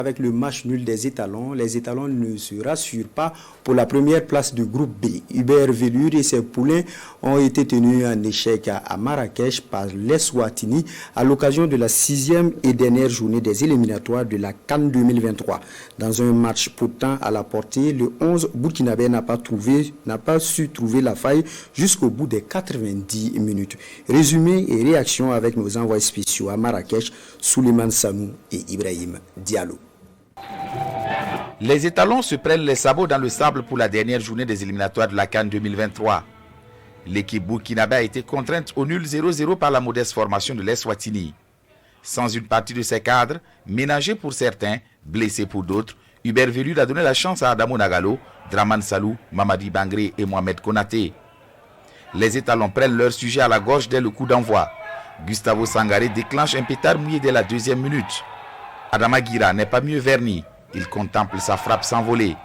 Avec le match nul des étalons, les étalons ne se rassurent pas pour la première place du groupe B. Hubert Velure et ses poulains ont été tenus en échec à Marrakech par l'Eswatini à l'occasion de la 6e et dernière journée des éliminatoires de la CAN 2023. Dans un match pourtant à la portée, le 11 burkinabé n'a pas su trouver la faille jusqu'au bout des 90 minutes. Résumé et réaction avec nos envoyés spéciaux à Marrakech, Souleymane Sanou et Ibrahim Diallo. Les étalons se prennent les sabots dans le sable pour la dernière journée des éliminatoires de la CAN 2023. L'équipe burkinabé a été contrainte au nul 0-0 par la modeste formation de l'Eswatini. Sans une partie de ses cadres, ménagés pour certains, blessés pour d'autres, Hubert Velure a donné la chance à Adamo Nagalo, Dramane Salou, Mamadi Bangré et Mohamed Konaté. Les étalons prennent leur sujet à la gorge dès le coup d'envoi. Gustavo Sangaré déclenche un pétard mouillé dès la 2e minute. Adama Guira n'est pas mieux verni. Il contemple sa frappe s'envoler.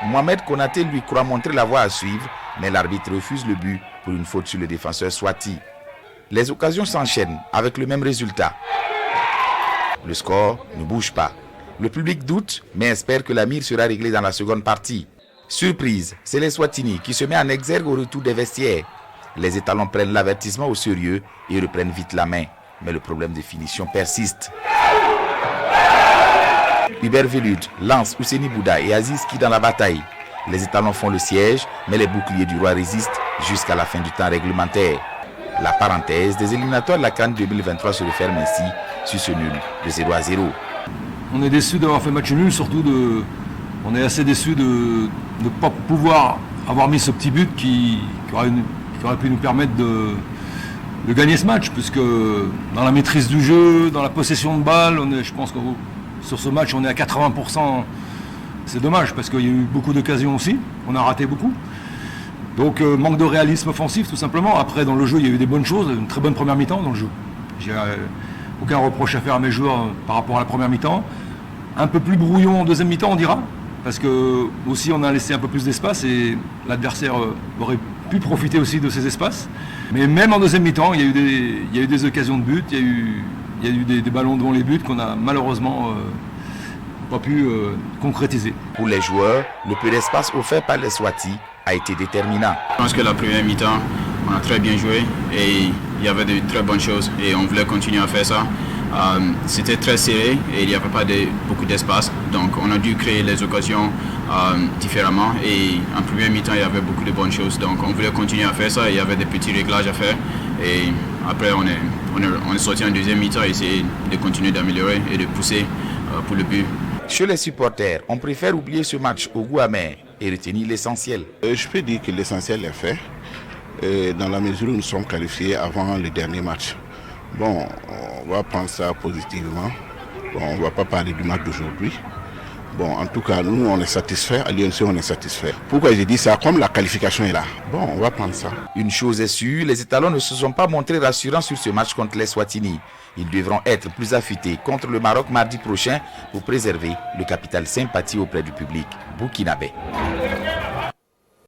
Mohamed Konaté lui croit montrer la voie à suivre, mais l'arbitre refuse le but pour une faute sur le défenseur Swati. Les occasions s'enchaînent avec le même résultat. Le score ne bouge pas. Le public doute, mais espère que la mire sera réglée dans la seconde partie. Surprise, c'est l'Eswatini qui se met en exergue au retour des vestiaires. Les étalons prennent l'avertissement au sérieux et reprennent vite la main. Mais le problème de finition persiste. Hubert Velure lance Ouseni Bouda et Aziz Ki dans la bataille. Les étalons font le siège, mais les boucliers du roi résistent jusqu'à la fin du temps réglementaire. La parenthèse des éliminatoires de la CAN 2023 se referme ainsi sur ce nul de 0-0. On est déçus d'avoir fait match nul, surtout on est assez déçus de ne pas pouvoir avoir mis ce petit but qui aurait pu nous permettre de gagner ce match, puisque dans la maîtrise du jeu, dans la possession de balle, je pense que sur ce match on est à 80%. C'est dommage parce qu'il y a eu beaucoup d'occasions aussi, on a raté beaucoup. Donc manque de réalisme offensif tout simplement. Après dans le jeu il y a eu des bonnes choses, une très bonne première mi-temps dans le jeu. J'ai aucun reproche à faire à mes joueurs par rapport à la première mi-temps. Un peu plus brouillon en deuxième mi-temps on dira, parce que aussi on a laissé un peu plus d'espace et l'adversaire aurait pu profiter aussi de ces espaces. Mais même en deuxième mi-temps il y a eu des occasions de but, il y a eu des ballons devant les buts qu'on a malheureusement pas pu concrétiser. Pour les joueurs, le peu d'espace offert par les Swati a été déterminant. Je pense que la première mi-temps, on a très bien joué et il y avait de très bonnes choses et on voulait continuer à faire ça. C'était très serré et il n'y avait pas beaucoup d'espace, donc on a dû créer les occasions différemment et en première mi-temps il y avait beaucoup de bonnes choses, donc on voulait continuer à faire ça et il y avait des petits réglages à faire et après on est sorti en deuxième mi-temps et essayer de continuer d'améliorer et de pousser pour le but. Chez les supporters, on préfère oublier ce match au goût amer et retenir l'essentiel. Je peux dire que l'essentiel est fait, dans la mesure où nous sommes qualifiés avant le dernier match. Bon, on va prendre ça positivement. Bon, on ne va pas parler du match d'aujourd'hui. Bon, en tout cas, nous, on est satisfaits. À l'UNC, on est satisfaits. Pourquoi j'ai dit ça? Comme la qualification est là. Bon, on va prendre ça. Une chose est sûre, les étalons ne se sont pas montrés rassurants sur ce match contre l'Eswatini. Ils devront être plus affûtés contre le Maroc mardi prochain pour préserver le capital sympathie auprès du public burkinabé.